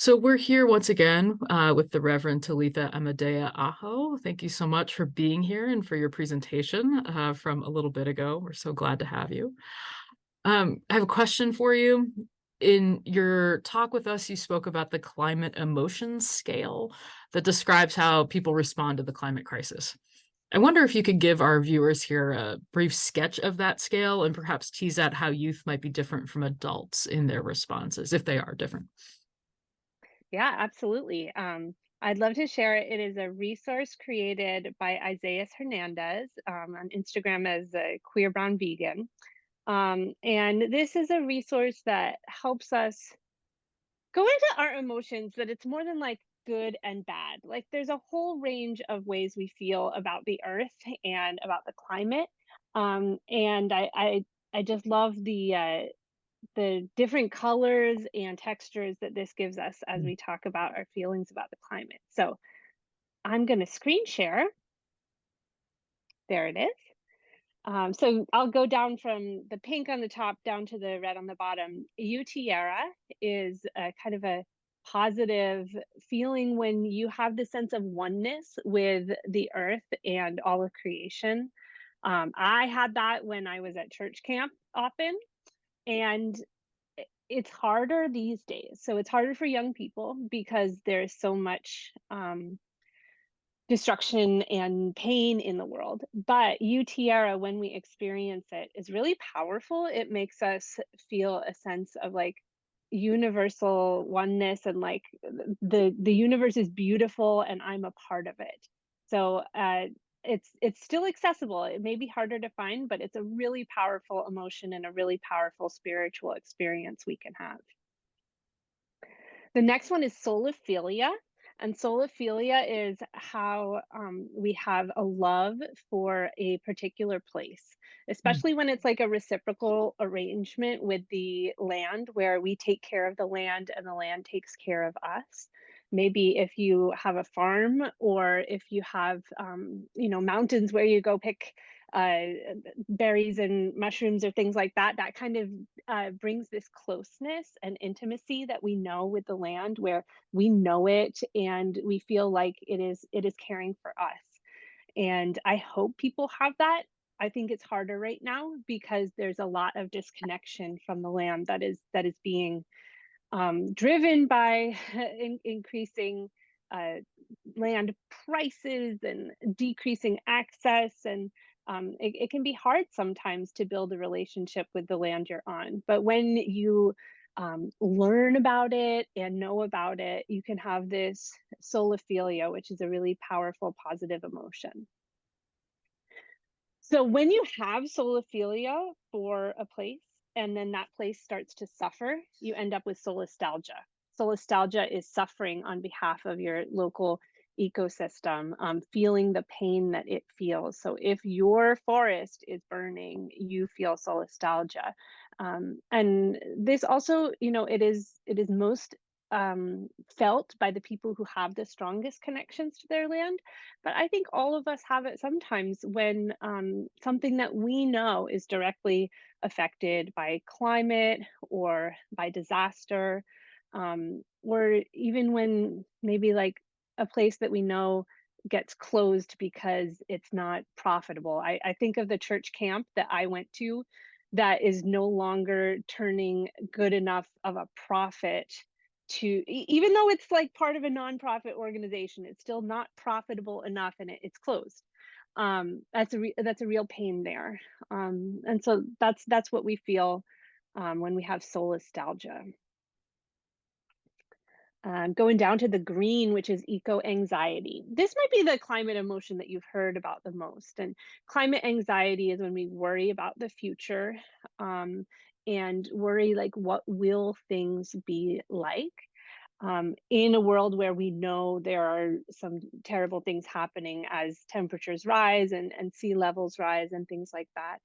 So we're here once again with the Reverend Talitha Amadea Aho. Thank you so much for being here and for your presentation from a little bit ago. We're so glad to have you. I have a question for you. In your talk with us, you spoke about the climate emotions scale that describes how people respond to the climate crisis. I wonder if you could give our viewers here a brief sketch of that scale and perhaps tease out how youth might be different from adults in their responses, if they are different. Yeah, absolutely. I'd love to share it. It is a resource created by Isaias Hernandez on Instagram as a queer brown vegan. And this is a resource that helps us go into our emotions, that it's more than like good and bad. Like there's a whole range of ways we feel about the earth and about the climate. And I just love the different colors and textures that this gives us as we talk about our feelings about the climate. So I'm going to screen share. There it is. So I'll go down from the pink on the top down to the red on the bottom. Utiara is a kind of a positive feeling when you have the sense of oneness with the earth and all of creation. I had that when I was at church camp often, and it's harder these days. So it's harder for young people because there's so much destruction and pain in the world. But Utiara, when we experience it, is really powerful. It makes us feel a sense of like universal oneness and like the universe is beautiful and I'm a part of it. So it's still accessible. It may be harder to find, but it's a really powerful emotion and a really powerful spiritual experience we can have. The next one is soliphilia. And soliphilia is how we have a love for a particular place, Mm. especially when it's like a reciprocal arrangement with the land where we take care of the land and the land takes care of us. Maybe if you have a farm or if you have, mountains where you go pick uh, berries and mushrooms or things like that, that kind of brings this closeness and intimacy that we know with the land, where we know it and we feel like it is caring for us. And I hope people have that. I think it's harder right now because there's a lot of disconnection from the land that is being driven by increasing uh, land prices and decreasing access. And it can be hard sometimes to build a relationship with the land you're on. But when you learn about it and know about it, you can have this soliphilia, which is a really powerful positive emotion. So when you have soliphilia for a place and then that place starts to suffer, you end up with solastalgia. Solastalgia is suffering on behalf of your local ecosystem, feeling the pain that it feels. So if your forest is burning, you feel solastalgia. And this also, it is most felt by the people who have the strongest connections to their land. But I think all of us have it sometimes when something that we know is directly affected by climate or by disaster, or even when maybe like a place that we know gets closed because it's not profitable. I think of the church camp that I went to that is no longer turning good enough of a profit to even though it's like part of a nonprofit organization, it's still not profitable enough and it's closed. That's a real pain there. And so that's what we feel when we have solastalgia. Going down to the green, which is eco anxiety. This might be the climate emotion that you've heard about the most. And climate anxiety is when we worry about the future, and worry like, what will things be like? In a world where we know there are some terrible things happening as temperatures rise and sea levels rise and things like that.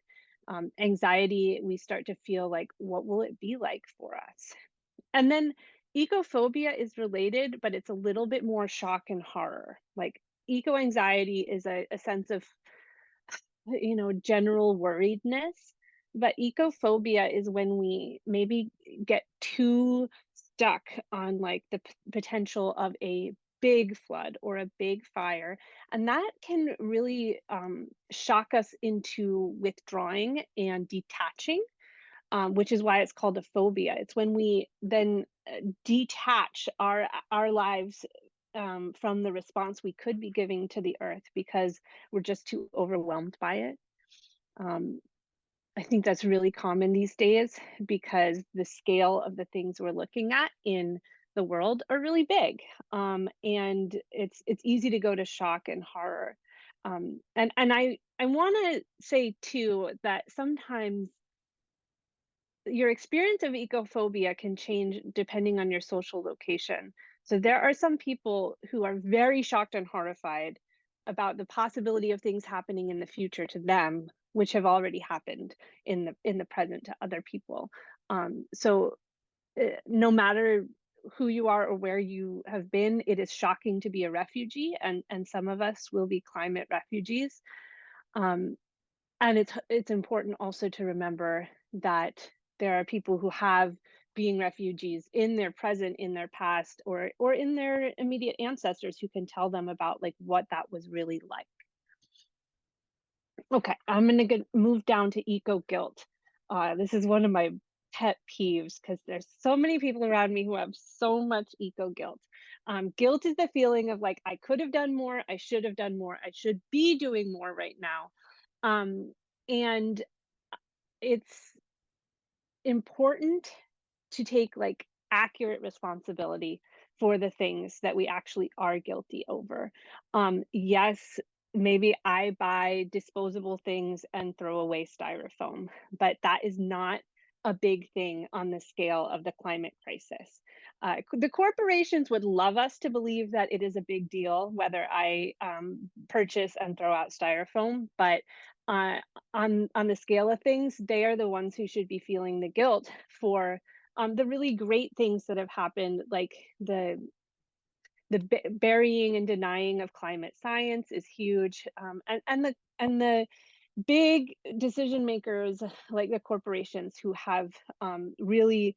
Anxiety, we start to feel like, what will it be like for us? And then ecophobia is related, but it's a little bit more shock and horror. Like eco anxiety is a sense of, general worriedness, but ecophobia is when we maybe get too stuck on like the potential of a big flood or a big fire, and that can really shock us into withdrawing and detaching, which is why it's called a phobia. It's when we then detach our lives from the response we could be giving to the earth because we're just too overwhelmed by it. Um, I think that's really common these days because the scale of the things we're looking at in the world are really big, and it's easy to go to shock and horror. And I want to say too that sometimes your experience of ecophobia can change depending on your social location. So there are some people who are very shocked and horrified about the possibility of things happening in the future to them, which have already happened in the present to other people. So no matter who you are or where you have been, it is shocking to be a refugee, and some of us will be climate refugees. Um, and it's important also to remember that there are people who have being refugees in their present, in their past, or in their immediate ancestors who can tell them about like what that was really like. Okay, I'm gonna move down to eco guilt. This is one of my pet peeves because there's so many people around me who have so much eco guilt. Guilt is the feeling of like I could have done more, I should have done more, I should be doing more right now. Um, and it's important to take like accurate responsibility for the things that we actually are guilty over. Yes, maybe I buy disposable things and throw away styrofoam, but that is not a big thing on the scale of the climate crisis. The corporations would love us to believe that it is a big deal whether I purchase and throw out styrofoam, but uh, on the scale of things, they are the ones who should be feeling the guilt for the really great things that have happened, like the burying and denying of climate science is huge, and the big decision makers like the corporations who have really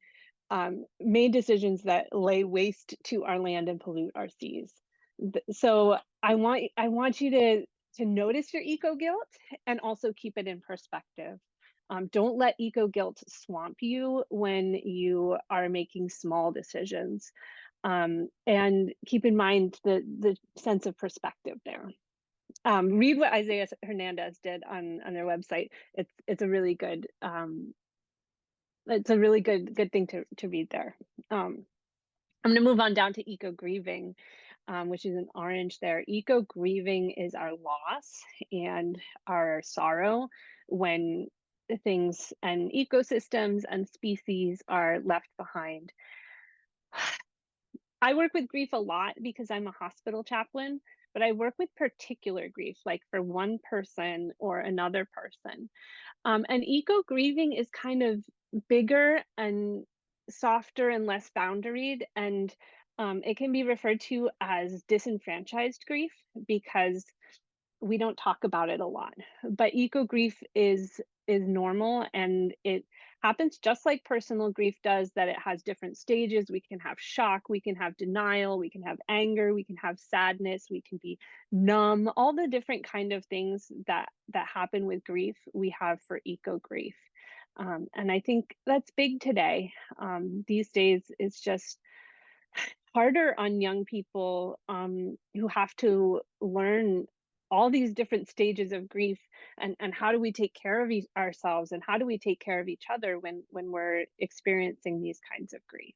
made decisions that lay waste to our land and pollute our seas. So I want you to notice your eco guilt and also keep it in perspective. Don't let eco guilt swamp you when you are making small decisions. And keep in mind the sense of perspective there. Read what Isaiah Hernandez did on their website. It's a really good thing to read there. I'm going to move on down to eco grieving, which is an orange there. Eco grieving is our loss and our sorrow when things and ecosystems and species are left behind. I work with grief a lot because I'm a hospital chaplain, but I work with particular grief, like for one person or another person. And eco grieving is kind of bigger and softer and less boundaried, and it can be referred to as disenfranchised grief because we don't talk about it a lot. But eco grief is normal, and it happens just like personal grief does, that it has different stages. We can have shock, we can have denial, we can have anger, we can have sadness, we can be numb. All the different kind of things that happen with grief we have for eco grief. And I think that's big today. These days it's just harder on young people who have to learn all these different stages of grief, and how do we take care of ourselves, and how do we take care of each other when we're experiencing these kinds of grief.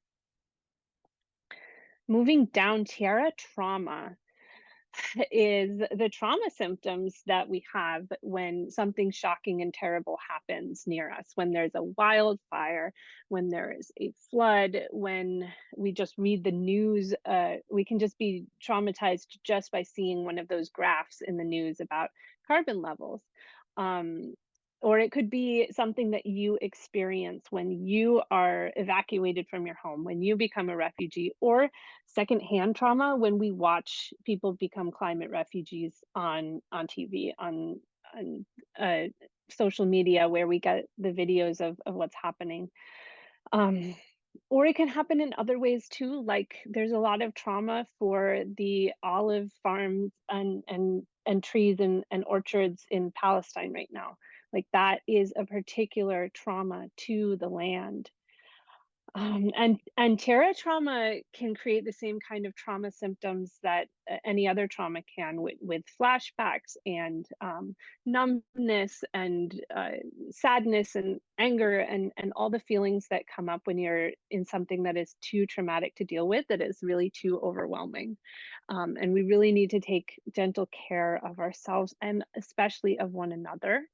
Moving down, Tiara, trauma is the trauma symptoms that we have when something shocking and terrible happens near us, when there's a wildfire, when there is a flood, when we just read the news. We can just be traumatized just by seeing one of those graphs in the news about carbon levels. Or it could be something that you experience when you are evacuated from your home, when you become a refugee, or secondhand trauma when we watch people become climate refugees on TV, on uh, social media, where we get the videos of what's happening. Um, Or it can happen in other ways too, like there's a lot of trauma for the olive farms and trees and orchards in Palestine right now. Like that is a particular trauma to the land. And terra trauma can create the same kind of trauma symptoms that any other trauma can, with flashbacks and numbness and sadness and anger and all the feelings that come up when you're in something that is too traumatic to deal with, that is really too overwhelming. And we really need to take gentle care of ourselves and especially of one another.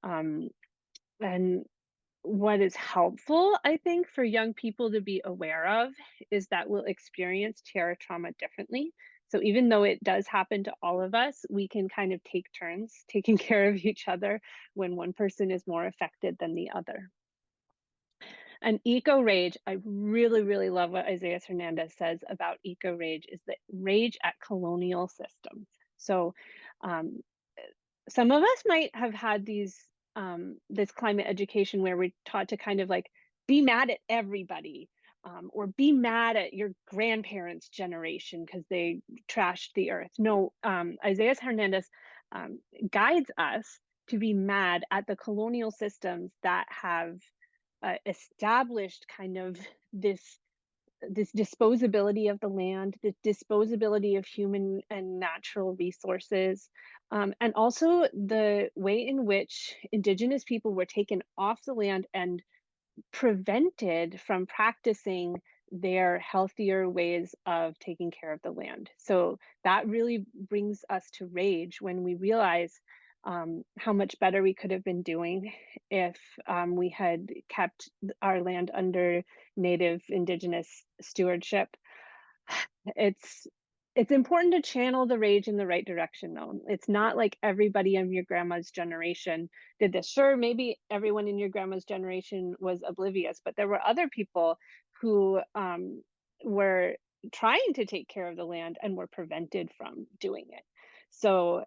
Um, and what is helpful, I think, for young people to be aware of is that we'll experience terror trauma differently. So even though it does happen to all of us, we can kind of take turns taking care of each other when one person is more affected than the other. And eco rage, I really, really love what Isaiah Hernandez says about eco rage is that rage at colonial systems. So um, some of us might have had this climate education where we're taught to kind of like be mad at everybody, or be mad at your grandparents' generation because they trashed the earth. No, Isaiah Hernandez guides us to be mad at the colonial systems that have established kind of this this disposability of the land, the disposability of human and natural resources, and also the way in which Indigenous people were taken off the land and prevented from practicing their healthier ways of taking care of the land. So that really brings us to rage when we realize how much better we could have been doing if we had kept our land under Native Indigenous stewardship. It's it's important to channel the rage in the right direction, though. It's not like everybody in your grandma's generation did this. Sure, maybe everyone in your grandma's generation was oblivious, but there were other people who were trying to take care of the land and were prevented from doing it. So,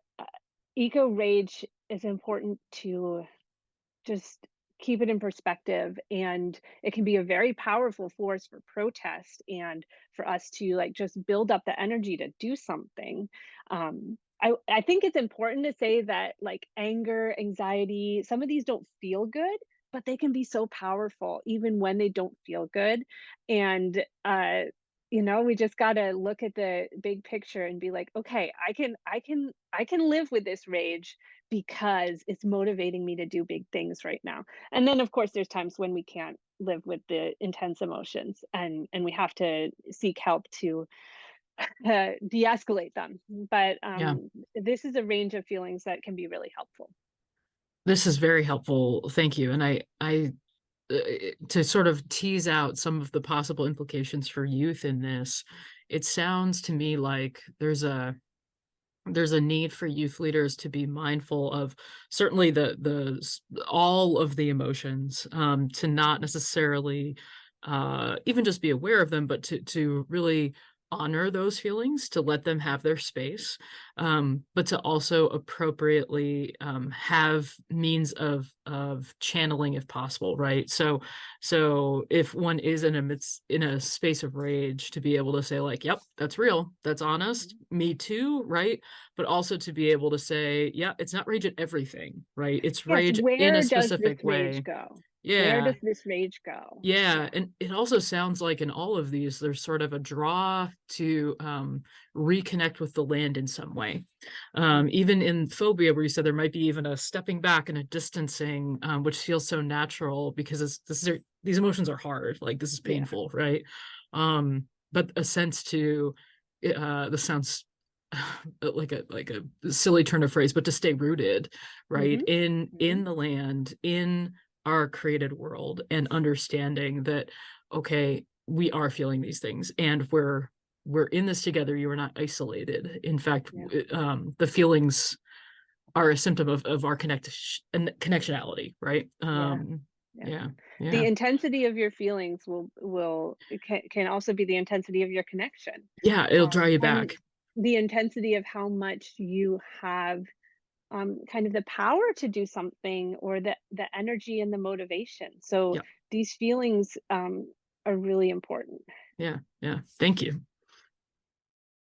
eco rage is important to just keep it in perspective, and it can be a very powerful force for protest and for us to like just build up the energy to do something. I think it's important to say that like anger, anxiety, some of these don't feel good, but they can be so powerful even when they don't feel good. And we just got to look at the big picture and be like, okay, I can live with this rage because it's motivating me to do big things right now. And then of course there's times when we can't live with the intense emotions, and we have to seek help to de-escalate them. But Yeah, this is a range of feelings that can be really helpful. this is very helpful. Thank you. And uh, to sort of tease out some of the possible implications for youth in this, it sounds to me like there's a need for youth leaders to be mindful of certainly all of the emotions, to not necessarily even just be aware of them, but to really honor those feelings, to let them have their space, but to also appropriately have means of channeling if possible, right? So if one is in a space of rage, to be able to say like, yep, that's real, that's honest, me too, right? But also to be able to say, yeah, it's not rage at everything, right? It's Yes, rage in a where does this specific rage way. go? Where Yeah. does this rage go? Yeah, Yeah. and it also sounds like in all of these, there's sort of a draw to reconnect with the land in some way. Even in phobia, where you said there might be even a stepping back and a distancing, which feels so natural because these emotions are hard, like this is Yeah. painful, right? But a sense to this sounds like a silly turn of phrase, but to stay rooted, right, Hmm. in the land, in our created world, and understanding that, okay, we are feeling these things and we're in this together. You are not isolated. In fact, Yeah. the feelings are a symptom of our and connectionality, right? Yeah. Yeah. Yeah, The yeah, intensity of your feelings will can also be the intensity of your connection, yeah, it'll draw you and back. the intensity of how much you have kind of the power to do something, or the energy and the motivation. So Yeah, these feelings are really important. Yeah, yeah. Thank you.